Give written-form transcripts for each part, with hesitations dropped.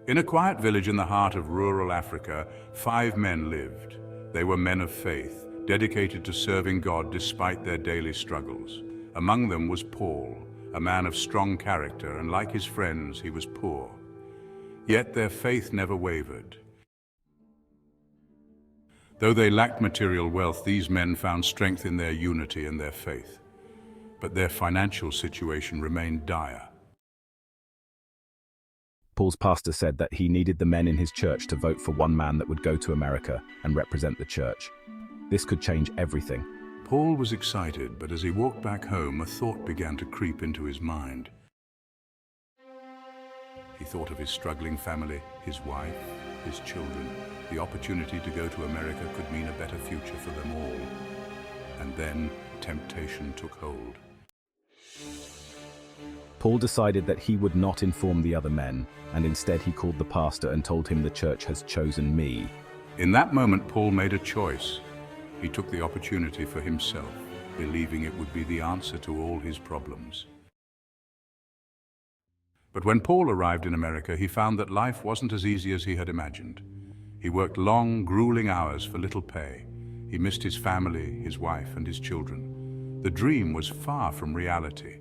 In a quiet village in the heart of rural Africa, 5 men lived. They were men of faith, dedicated to serving God despite their daily struggles. Among them was Paul, a man of strong character, and like his friends, he was poor. Yet their faith never wavered. Though they lacked material wealth, these men found strength in their unity and their faith. But their financial situation remained dire. Paul's pastor said that he needed the men in his church to vote for one man that would go to America and represent the church. This could change everything. Paul was excited, but as he walked back home, a thought began to creep into his mind. He thought of his struggling family, his wife, his children. The opportunity to go to America could mean a better future for them all. And then temptation took hold. Paul decided that he would not inform the other men, and instead he called the pastor and told him, "The church has chosen me." In that moment, Paul made a choice. He took the opportunity for himself, believing it would be the answer to all his problems. But when Paul arrived in America, he found that life wasn't as easy as he had imagined. He worked long, grueling hours for little pay. He missed his family, his wife, and his children. The dream was far from reality.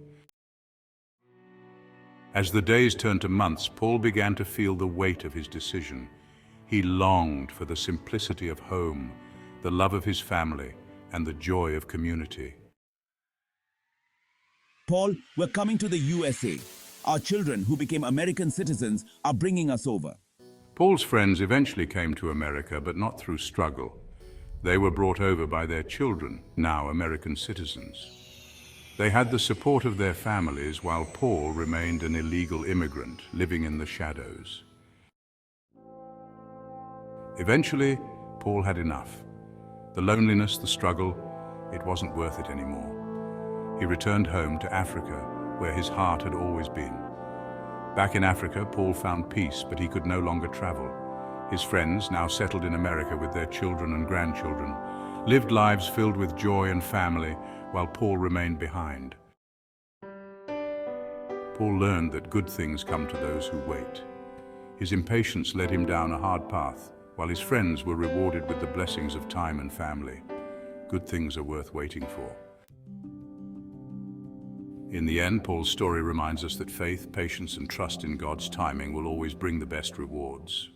As the days turned to months, Paul began to feel the weight of his decision. He longed for the simplicity of home, the love of his family, and the joy of community. Paul, we're coming to the USA. Our children who became American citizens are bringing us over. Paul's friends eventually came to America, but not through struggle. They were brought over by their children, now American citizens. They had the support of their families, while Paul remained an illegal immigrant living in the shadows. Eventually, Paul had enough. The loneliness, the struggle, it wasn't worth it anymore. He returned home to Africa, where his heart had always been. Back in Africa, Paul found peace, but he could no longer travel. His friends, now settled in America with their children and grandchildren, lived lives filled with joy and family, while Paul remained behind. Paul learned that good things come to those who wait. His impatience led him down a hard path, while his friends were rewarded with the blessings of time and family. Good things are worth waiting for. In the end, Paul's story reminds us that faith, patience, and trust in God's timing will always bring the best rewards.